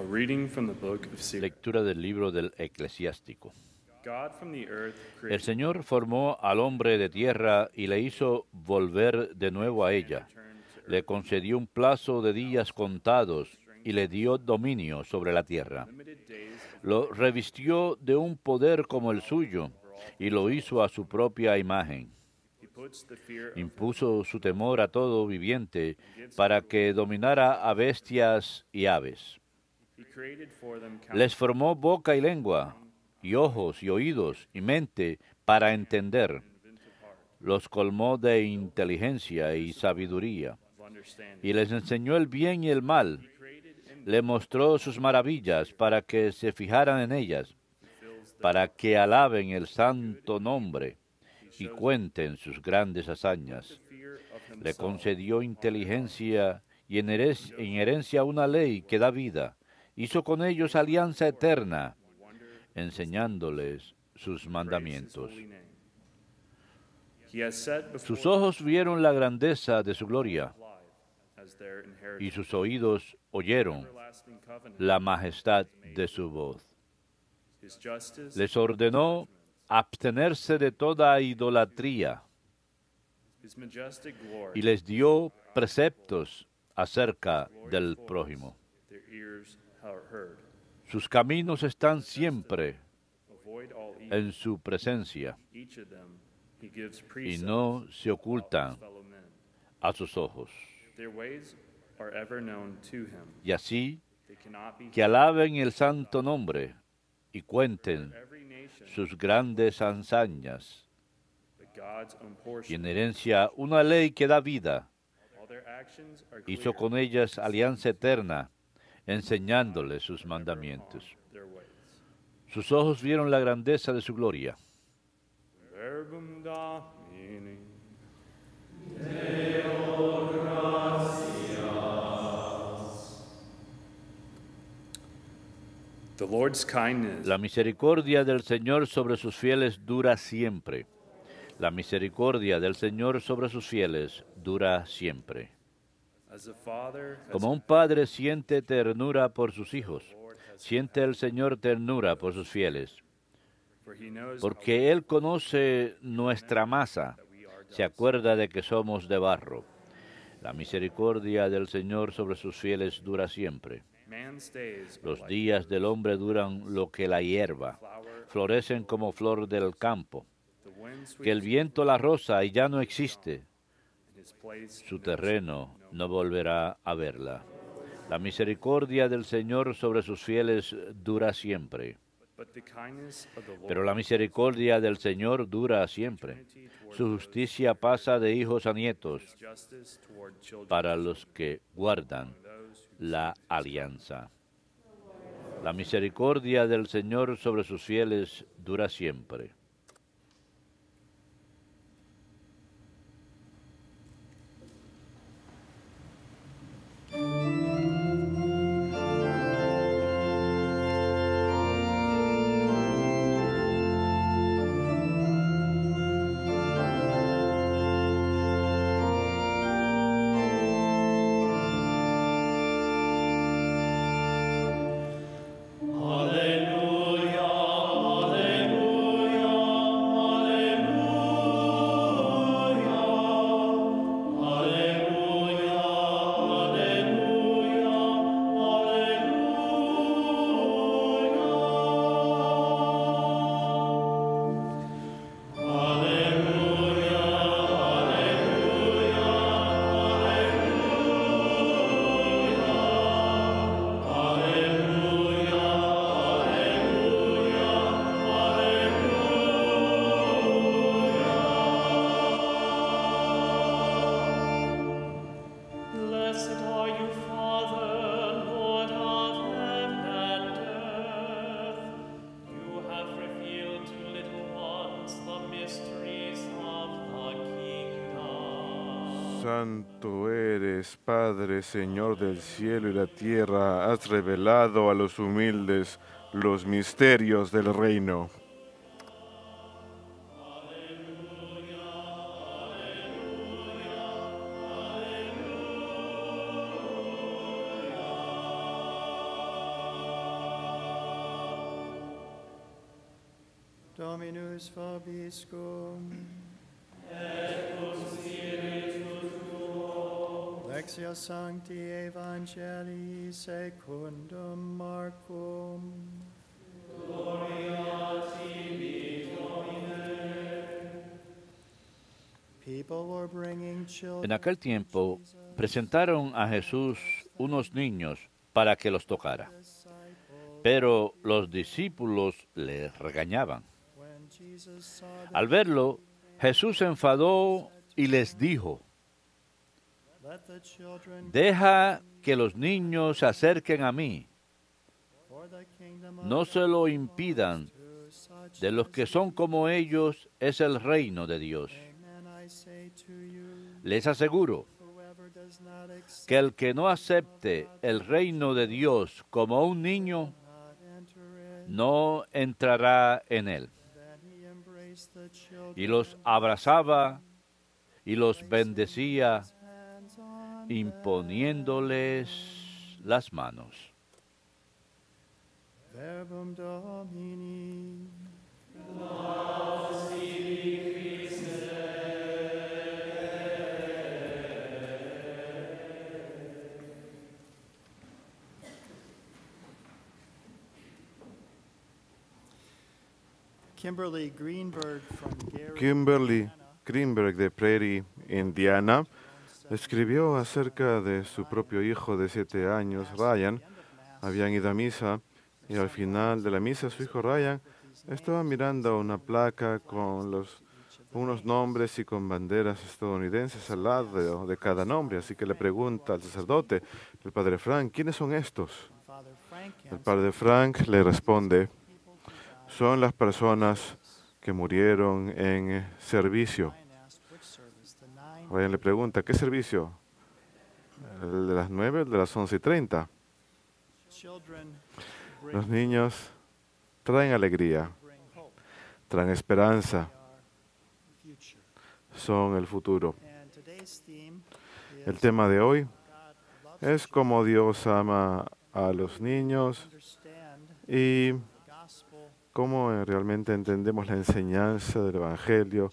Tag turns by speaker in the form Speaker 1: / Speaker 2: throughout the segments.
Speaker 1: A reading from the book of Sirach.
Speaker 2: Lectura del libro del Eclesiástico.
Speaker 1: God from the earth
Speaker 2: El
Speaker 1: created
Speaker 2: Señor formó al hombre de tierra y le hizo volver de nuevo a ella. Le concedió un plazo de días contados y le dio dominio sobre la tierra.
Speaker 1: limited days of
Speaker 2: Lo revistió de un poder como el suyo y lo hizo a su propia imagen.
Speaker 1: He puts the fear of
Speaker 2: Impuso su temor a todo viviente para que dominara a bestias y aves.
Speaker 1: He created for them
Speaker 2: Les formó boca y lengua, y ojos y oídos y mente para entender. Los colmó de inteligencia y sabiduría,
Speaker 1: of understanding.
Speaker 2: y les enseñó el bien y el mal.
Speaker 1: Created in
Speaker 2: Le mostró sus maravillas para que se fijaran en ellas,
Speaker 1: fills the
Speaker 2: para que alaben el santo nombre y cuenten sus grandes hazañas.
Speaker 1: fear of
Speaker 2: Le
Speaker 1: himself.
Speaker 2: concedió inteligencia y en herencia una ley que da vida. Hizo con ellos alianza eterna, enseñándoles sus mandamientos.
Speaker 1: Holy name. He has set before
Speaker 2: Sus ojos vieron la grandeza de su gloria,
Speaker 1: life as their
Speaker 2: y
Speaker 1: inheritance.
Speaker 2: sus oídos oyeron
Speaker 1: Everlasting covenant.
Speaker 2: la majestad de su voz.
Speaker 1: His justice.
Speaker 2: Les ordenó abstenerse de toda idolatría
Speaker 1: His majestic glory.
Speaker 2: y les dio preceptos acerca del prójimo.
Speaker 1: Their ears heard.
Speaker 2: Sus caminos están siempre
Speaker 1: Avoid all evil.
Speaker 2: en su presencia
Speaker 1: Each of them he gives
Speaker 2: y
Speaker 1: precepts
Speaker 2: no se ocultan
Speaker 1: fellow men.
Speaker 2: a sus ojos.
Speaker 1: Their ways are ever known to him.
Speaker 2: Y así
Speaker 1: They cannot be
Speaker 2: que alaben el santo nombre y cuenten
Speaker 1: every nation,
Speaker 2: sus grandes hazañas.
Speaker 1: but God's own
Speaker 2: Y
Speaker 1: portion.
Speaker 2: en herencia una ley que da vida.
Speaker 1: All their actions are
Speaker 2: Hizo
Speaker 1: clear,
Speaker 2: con ellas alianza eterna, enseñándoles sus mandamientos.
Speaker 1: their ways.
Speaker 2: Sus ojos vieron la grandeza de su gloria.
Speaker 1: Verbum Domini. The Lord's kindness
Speaker 2: La misericordia del Señor sobre sus fieles dura siempre. La misericordia del Señor sobre sus fieles dura siempre.
Speaker 1: as a father has
Speaker 2: Como un padre siente ternura por sus hijos, siente el Señor ternura por sus fieles,
Speaker 1: for he knows
Speaker 2: porque Él conoce nuestra masa, se acuerda de que somos de barro. La misericordia del Señor sobre sus fieles dura siempre.
Speaker 1: man's days are
Speaker 2: Los
Speaker 1: like
Speaker 2: días del hombre duran lo que la hierba,
Speaker 1: flower,
Speaker 2: florecen como flor del campo,
Speaker 1: the wind
Speaker 2: que el
Speaker 1: sweeps
Speaker 2: viento la roza y ya no existe.
Speaker 1: in his place.
Speaker 2: Su terreno no volverá a verla. La misericordia del Señor sobre sus fieles dura siempre.
Speaker 1: But the kindness of the Lord
Speaker 2: Pero la misericordia del Señor dura siempre. Su justicia pasa de hijos a nietos
Speaker 1: justice toward children
Speaker 2: para los que guardan
Speaker 1: those who
Speaker 2: la alianza. La misericordia del Señor sobre sus fieles dura siempre.
Speaker 3: Blessed are you, Father, Lord of heaven and earth. You have revealed to little ones the mysteries of the kingdom.
Speaker 4: Santo eres, Padre, Señor del cielo y la tierra, has revelado a los humildes los misterios del reino.
Speaker 5: Dominus vobiscum. Lectio Sancti Evangelii secundum Marcum. People were bringing children.
Speaker 2: En aquel tiempo presentaron a Jesús unos niños para que los tocara, pero los discípulos le regañaban.
Speaker 5: When Jesus saw them,
Speaker 2: Al verlo, Jesús se enfadó y les dijo:
Speaker 5: let the children
Speaker 2: «Deja que los niños se acerquen a mí,
Speaker 5: for the kingdom of
Speaker 2: no se lo impidan.
Speaker 5: to such
Speaker 2: De los que son como ellos es el reino de Dios».
Speaker 5: Amen, I say to you,
Speaker 2: Les aseguro
Speaker 5: whoever does not accept
Speaker 2: que el que no acepte el reino de Dios como un niño,
Speaker 5: not enter in,
Speaker 2: no entrará en él.
Speaker 5: then he embraced the children,
Speaker 2: Y los abrazaba y los bendecía,
Speaker 5: hands on
Speaker 2: imponiéndoles las manos.
Speaker 5: verbum Domini. Kimberly Greenberg from Gary,
Speaker 4: Kimberly Greenberg de Prairie, Indiana, escribió acerca de su propio hijo de 7 años, Ryan. Habían ido a misa y al final de la misa su hijo Ryan estaba mirando una placa con unos nombres y con banderas estadounidenses al lado de cada nombre. Así que le pregunta al sacerdote, el padre Frank, ¿quiénes son estos?
Speaker 5: Father Frank
Speaker 4: El padre Frank le responde, son las personas que murieron en servicio.
Speaker 5: Ryan asked which service, the 9
Speaker 4: Ryan le pregunta, ¿qué servicio? ¿El de las 9 o el de las 11:30?
Speaker 5: children
Speaker 4: Los niños traen alegría,
Speaker 5: bring hope,
Speaker 4: traen esperanza,
Speaker 5: our future.
Speaker 4: son el futuro.
Speaker 5: And today's theme
Speaker 4: El
Speaker 5: is
Speaker 4: tema de hoy
Speaker 5: God loves
Speaker 4: es cómo Dios ama a los niños
Speaker 5: understand
Speaker 4: y
Speaker 5: the gospel
Speaker 4: cómo realmente entendemos la enseñanza del Evangelio,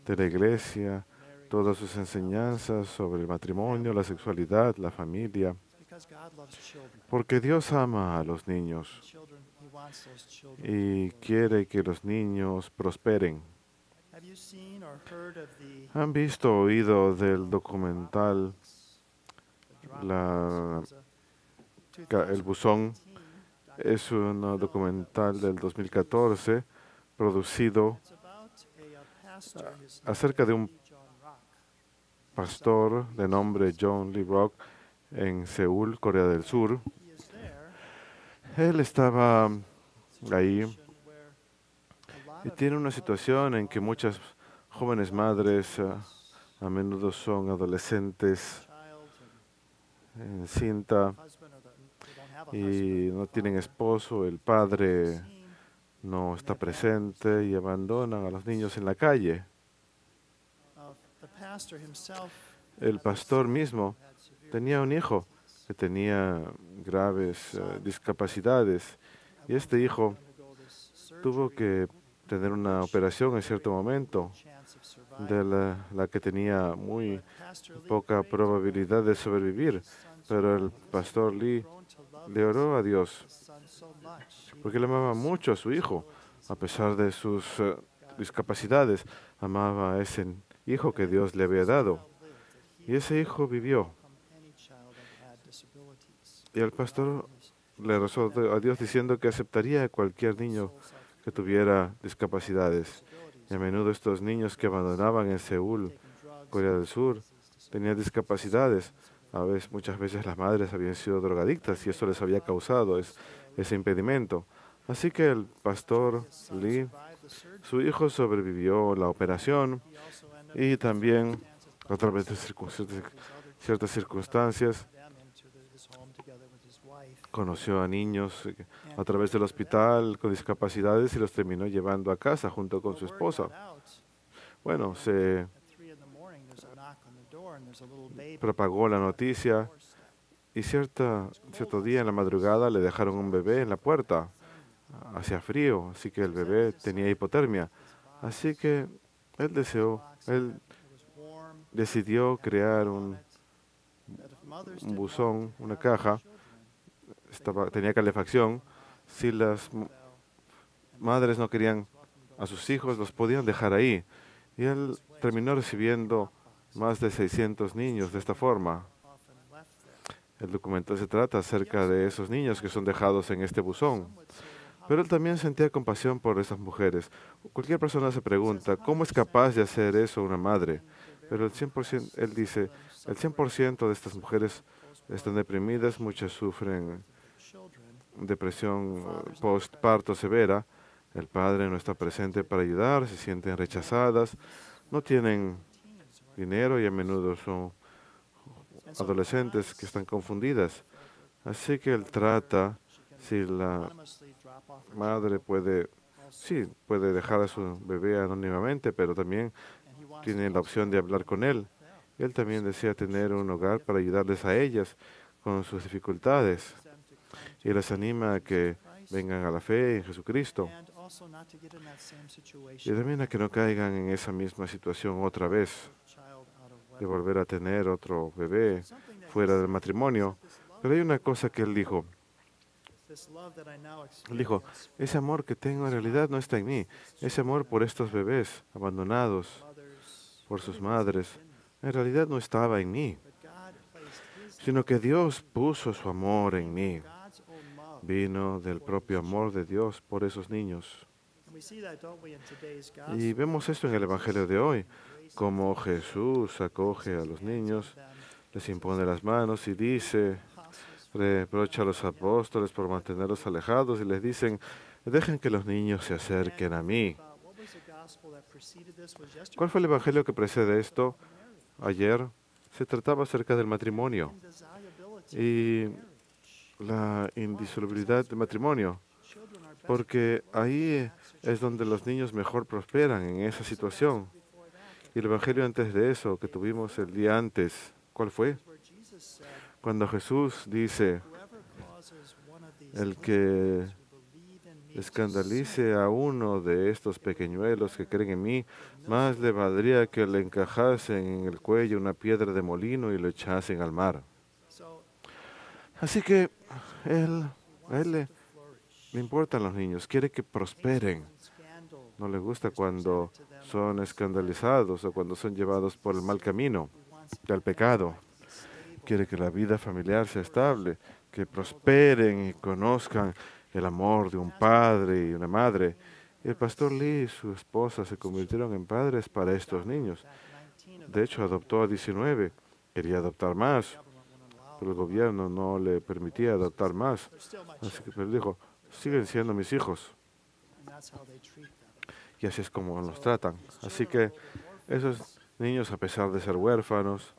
Speaker 4: de la Iglesia, todas sus enseñanzas sobre el matrimonio, la sexualidad, la familia,
Speaker 5: because God loves children.
Speaker 4: porque Dios ama a los niños
Speaker 5: Children, He wants those children.
Speaker 4: y quiere que los niños prosperen.
Speaker 5: Have you seen or heard of the
Speaker 4: ¿Han visto o oído del documental
Speaker 5: Dropbox?
Speaker 4: La-
Speaker 5: It's a
Speaker 4: El Buzón?
Speaker 5: 2018
Speaker 4: Es un documental del 2014 producido
Speaker 5: It's about a pastor, his
Speaker 4: acerca de un
Speaker 5: name is John Rock.
Speaker 4: pastor de nombre John Lee Rock en Seúl, Corea del Sur.
Speaker 5: He is there
Speaker 4: Él estaba ahí
Speaker 5: situation where a lot
Speaker 4: y
Speaker 5: of
Speaker 4: tiene una situación en que muchas jóvenes madres a menudo son adolescentes
Speaker 5: child and
Speaker 4: encinta
Speaker 5: husband or they don't have a
Speaker 4: y
Speaker 5: husband.
Speaker 4: no tienen esposo, el padre
Speaker 5: Seen
Speaker 4: no está presente y abandonan a los niños en la calle.
Speaker 5: of the pastor himself
Speaker 4: El pastor mismo
Speaker 5: had severe
Speaker 4: tenía un hijo que tenía graves discapacidades y este hijo
Speaker 5: undergo this surgery,
Speaker 4: tuvo que tener una operación en cierto momento
Speaker 5: chance of survival.
Speaker 4: de la que tenía muy
Speaker 5: But Pastor Lee
Speaker 4: poca
Speaker 5: prayed to
Speaker 4: probabilidad de sobrevivir,
Speaker 5: his son so
Speaker 4: pero el
Speaker 5: much.
Speaker 4: pastor Lee
Speaker 5: Grown to love
Speaker 4: le oró a Dios
Speaker 5: his son so much.
Speaker 4: porque le amaba mucho a su hijo, a pesar de sus discapacidades, amaba a ese hijo que Dios le había dado. Y ese hijo vivió.
Speaker 5: Any child that had disabilities.
Speaker 4: Y el pastor le rezó a Dios diciendo que aceptaría a cualquier niño que tuviera discapacidades. Y a menudo estos niños que abandonaban en Seúl, Corea del Sur, tenían discapacidades. Muchas veces las madres habían sido drogadictas y eso les había causado ese impedimento. Así que el pastor Lee, su hijo sobrevivió la operación y también a través de ciertas circunstancias conoció a niños a través del hospital con discapacidades y los terminó llevando a casa junto con su esposa. Bueno, se propagó la noticia y cierto día en la madrugada le dejaron un bebé en la puerta. hacía frío, así que el bebé tenía hipotermia. Así que él decidió crear un buzón, una caja, tenía calefacción. Si las madres no querían a sus hijos, los podían dejar ahí. Y él terminó recibiendo más de 600 niños de esta forma. El documental se trata acerca de esos niños que son dejados en este buzón. Pero él también sentía compasión por esas mujeres. Cualquier persona se pregunta, ¿cómo es capaz de hacer eso una madre? Pero él dice, el 100% de estas mujeres están deprimidas, muchas sufren depresión postparto severa. El padre no está presente para ayudar, se sienten rechazadas, no tienen dinero y a menudo son adolescentes que están confundidas. Así que él trata, si la madre puede dejar a su bebé anónimamente, pero también tiene la opción de hablar con él. Él también desea tener un hogar para ayudarles a ellas con sus dificultades y les anima a que vengan a la fe en Jesucristo y también a que no caigan en esa misma situación otra vez de volver a tener otro bebé fuera del matrimonio. Pero hay una cosa que él dijo. Él dijo, ese amor que tengo en realidad no está en mí. Ese amor por estos bebés abandonados por sus madres, en realidad no estaba en mí, sino que Dios puso su amor en mí. Vino del propio amor de Dios por esos niños. Y vemos esto en el Evangelio de hoy, como Jesús acoge a los niños, les impone las manos y dice, reprocha a los apóstoles por mantenerlos alejados y les dicen, dejen que los niños se acerquen a mí. ¿Cuál fue el evangelio que precede esto? Ayer se trataba acerca del matrimonio y la indisolubilidad del matrimonio, porque ahí es donde los niños mejor prosperan en esa situación. Y el evangelio antes de eso, que tuvimos el día antes, ¿cuál fue? Cuando Jesús dice, el que escandalice a uno de estos pequeñuelos que creen en mí, más le valdría que le encajasen en el cuello una piedra de molino y lo echasen al mar. Así que a él le importan los niños, quiere que prosperen. No le gusta cuando son escandalizados o cuando son llevados por el mal camino del pecado. Quiere que la vida familiar sea estable, que prosperen y conozcan el amor de un padre y una madre. Y el pastor Lee y su esposa se convirtieron en padres para estos niños. De hecho, adoptó a 19. Quería adoptar más, pero el gobierno no le permitía adoptar más. Así que él dijo, siguen siendo mis hijos. Y así es como los tratan. Así que esos niños, a pesar de ser huérfanos,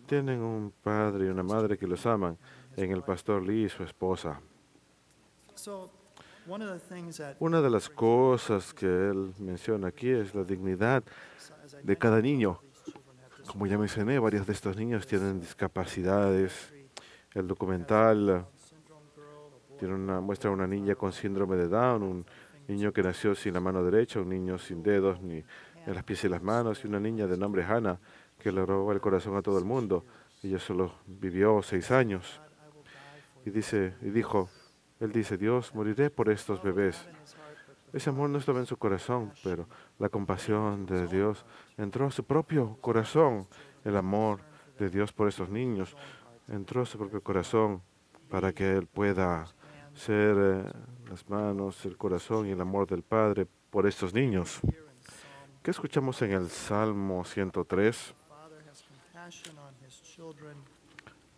Speaker 4: tienen un padre y una madre que los aman en el pastor Lee y su esposa. Una de las cosas que él menciona aquí es la dignidad de cada niño. Como ya mencioné, varios de estos niños tienen discapacidades. El documental muestra a una niña con síndrome de Down, un niño que nació sin la mano derecha, un niño sin dedos ni en las pies y las manos, y una niña de nombre Hannah que le robó el corazón a todo el mundo. Ella solo vivió 6 años. Él dice, Dios, moriré por estos bebés. Ese amor no estaba en su corazón, pero la compasión de Dios entró a su propio corazón. El amor de Dios por esos niños entró a su propio corazón para que Él pueda ser las manos, el corazón y el amor del Padre por estos niños. ¿Qué escuchamos en el Salmo 103?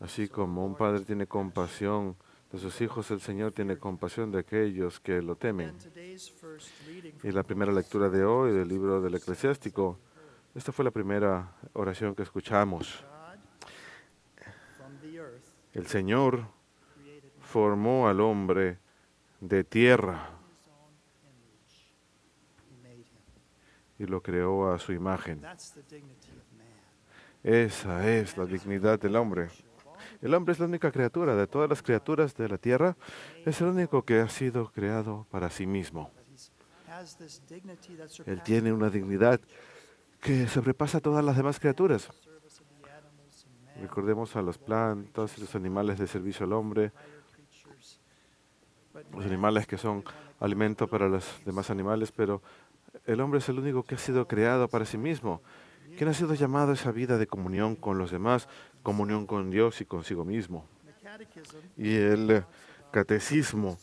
Speaker 4: Así como un padre tiene compasión de sus hijos, el Señor tiene compasión de aquellos que lo temen. Y la primera lectura de hoy del libro del Eclesiástico, esta fue la primera oración que escuchamos. El Señor formó al hombre de tierra y lo creó a su imagen. Esa es la dignidad del hombre. El hombre es la única criatura de todas las criaturas de la tierra, es el único que ha sido creado para sí mismo. Él tiene una dignidad que sobrepasa a todas las demás criaturas. Recordemos a las plantas y los animales de servicio al hombre, los animales que son alimento para los demás animales, pero el hombre es el único que ha sido creado para sí mismo, quien ha sido llamado a esa vida de comunión con los demás, comunión con Dios y consigo mismo. Y el catecismo,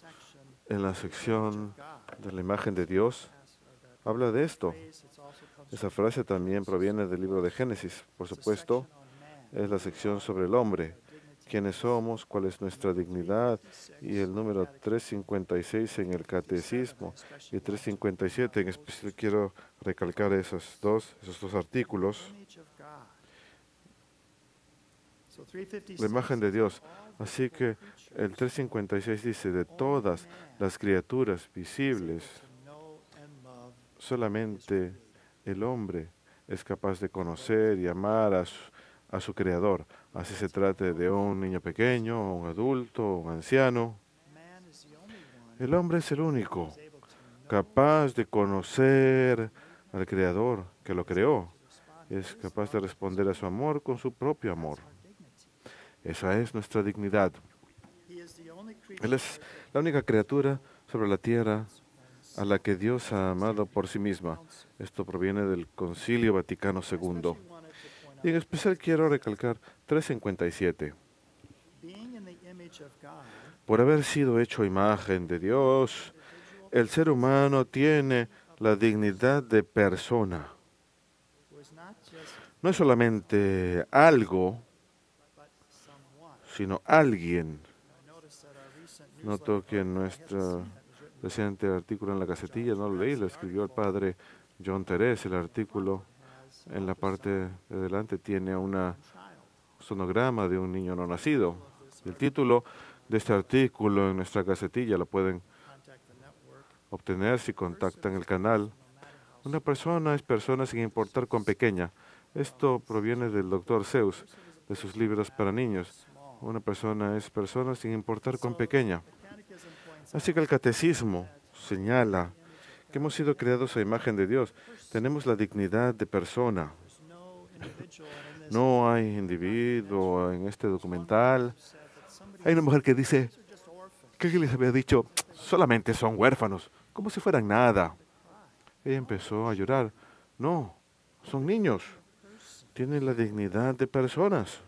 Speaker 4: en la sección de la imagen de Dios, habla de esto. Esa frase también proviene del libro de Génesis, por supuesto, es la sección sobre el hombre, quiénes somos, cuál es nuestra dignidad, y el número 356 en el catecismo y 357 en especial. Quiero recalcar esos dos artículos. La imagen de Dios. Así que el 356 dice, de todas las criaturas visibles, solamente el hombre es capaz de conocer y amar a su Creador. Así se trate de un niño pequeño, un adulto, un anciano. El hombre es el único capaz de conocer al Creador que lo creó. Es capaz de responder a su amor con su propio amor. Esa es nuestra dignidad. Él es la única criatura sobre la tierra a la que Dios ha amado por sí misma. Esto proviene del Concilio Vaticano II. Y en especial quiero recalcar 357. Por haber sido hecho imagen de Dios, el ser humano tiene la dignidad de persona. No es solamente algo, sino alguien. Noto que en nuestro reciente artículo en la Gacetilla, no lo leí, lo escribió el padre John Terés. El artículo en la parte de adelante tiene un sonograma de un niño no nacido. El título de este artículo en nuestra Gacetilla lo pueden obtener si contactan el canal. Una persona es persona sin importar cuán pequeña. Esto proviene del Dr. Seuss, de sus libros para niños. Una persona es persona sin importar cuán pequeña. Así que el catecismo señala que hemos sido creados a imagen de Dios. Tenemos la dignidad de persona. No hay individuo en este documental. Hay una mujer que dice, ¿qué les había dicho? Solamente son huérfanos, como si fueran nada. Ella empezó a llorar. No, son niños. Tienen la dignidad de personas.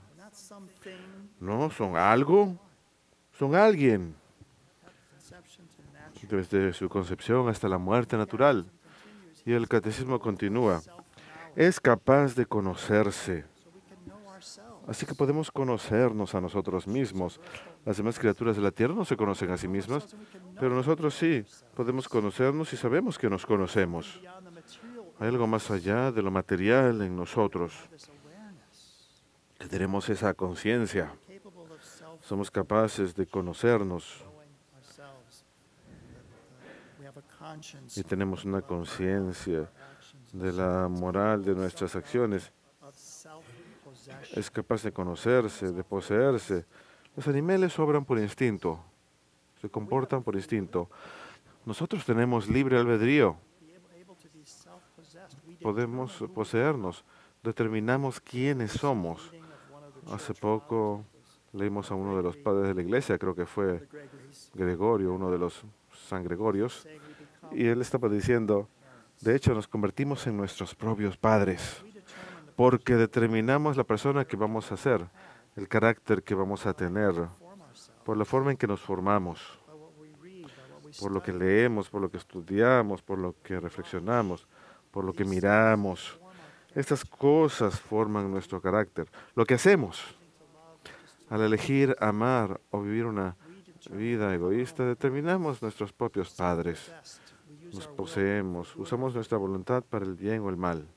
Speaker 4: No, son algo, son alguien. Desde su concepción hasta la muerte natural. Y el catecismo continúa. Es capaz de conocerse. Así que podemos conocernos a nosotros mismos. Las demás criaturas de la tierra no se conocen a sí mismas, pero nosotros sí podemos conocernos y sabemos que nos conocemos. Hay algo más allá de lo material en nosotros. Que tenemos esa conciencia. Somos capaces de conocernos. Y tenemos una conciencia de la moral de nuestras acciones. Es capaz de conocerse, de poseerse. Los animales obran por instinto, se comportan por instinto. Nosotros tenemos libre albedrío. Podemos poseernos, determinamos quiénes somos. Hace poco leímos a uno de los padres de la iglesia, creo que fue Gregorio, uno de los San Gregorios, y él estaba diciendo, de hecho nos convertimos en nuestros propios padres, porque determinamos la persona que vamos a ser, el carácter que vamos a tener, por la forma en que nos formamos, por lo que leemos, por lo que estudiamos, por lo que reflexionamos, por lo que miramos. Estas cosas forman nuestro carácter. Lo que hacemos al elegir amar o vivir una vida egoísta, determinamos nuestros propios padres. Nos poseemos, usamos nuestra voluntad para el bien o el mal.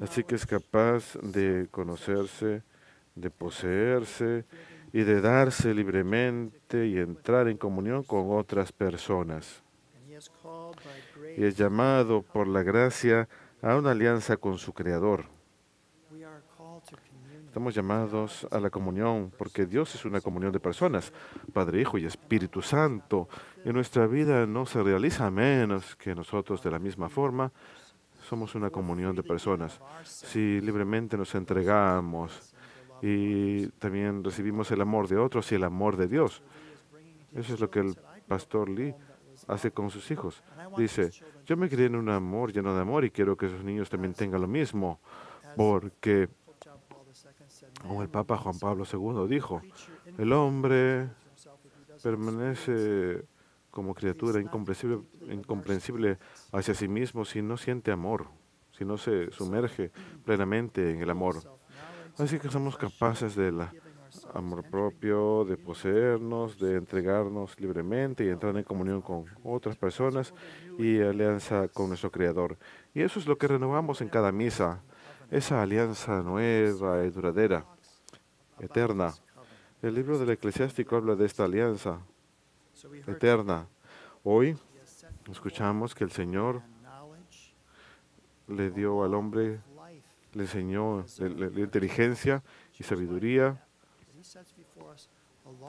Speaker 4: Así que es capaz de conocerse, de poseerse y de darse libremente y entrar en comunión con otras personas. Y es llamado por la gracia a una alianza con su Creador. Estamos llamados a la comunión porque Dios es una comunión de personas, Padre, Hijo y Espíritu Santo. Y nuestra vida no se realiza a menos que nosotros de la misma forma somos una comunión de personas. Si libremente nos entregamos y también recibimos el amor de otros y el amor de Dios. Eso es lo que el pastor Lee hace con sus hijos. Dice, yo me crié en un amor lleno de amor y quiero que esos niños también tengan lo mismo, porque, como el Papa Juan Pablo II dijo, el hombre permanece como criatura incomprensible hacia sí mismo si no siente amor, si no se sumerge plenamente en el amor. Así que somos capaces del amor propio, de poseernos, de entregarnos libremente y entrar en comunión con otras personas y alianza con nuestro Creador. Y eso es lo que renovamos en cada misa, esa alianza nueva y duradera, eterna. El libro del Eclesiástico habla de esta alianza eterna. Hoy escuchamos que el Señor le dio al hombre, le enseñó le dio inteligencia y sabiduría,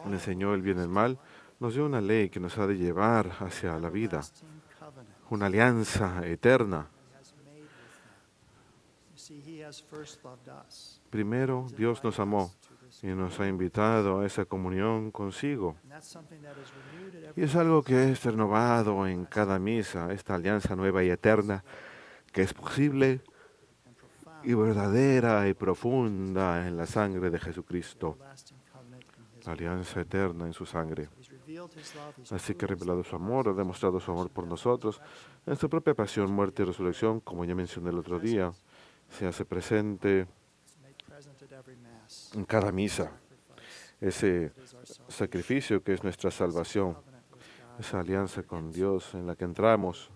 Speaker 4: le enseñó el bien y el mal, nos dio una ley que nos ha de llevar hacia la vida, una alianza eterna. Primero, Dios nos amó y nos ha invitado a esa comunión consigo. Y es algo que es renovado en cada misa, esta alianza nueva y eterna, que es posible y verdadera y profunda en la sangre de Jesucristo, la alianza eterna en su sangre. Así que ha revelado su amor, ha demostrado su amor por nosotros, en su propia pasión, muerte y resurrección, como ya mencioné el otro día, se hace presente en cada misa. Ese sacrificio que es nuestra salvación, esa alianza con Dios en la que entramos,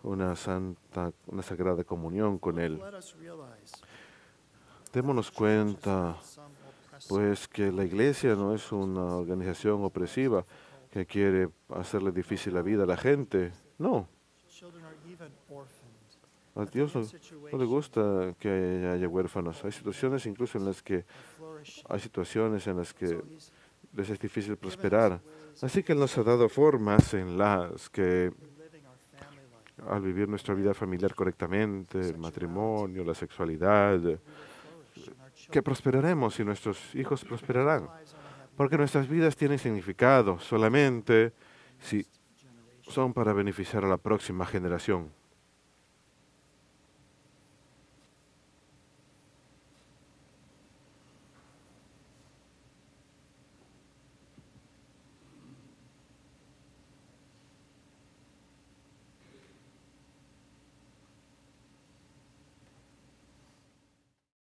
Speaker 4: una sagrada comunión con Él. Démonos cuenta, pues, que la Iglesia no es una organización opresiva que quiere hacerle difícil la vida a la gente. No. A Dios no le gusta que haya huérfanos. Hay situaciones incluso en las que les es difícil prosperar. Así que Él nos ha dado formas en las que, al vivir nuestra vida familiar correctamente, el matrimonio, la sexualidad, que prosperaremos y nuestros hijos prosperarán. Porque nuestras vidas tienen significado solamente si son para beneficiar a la próxima generación.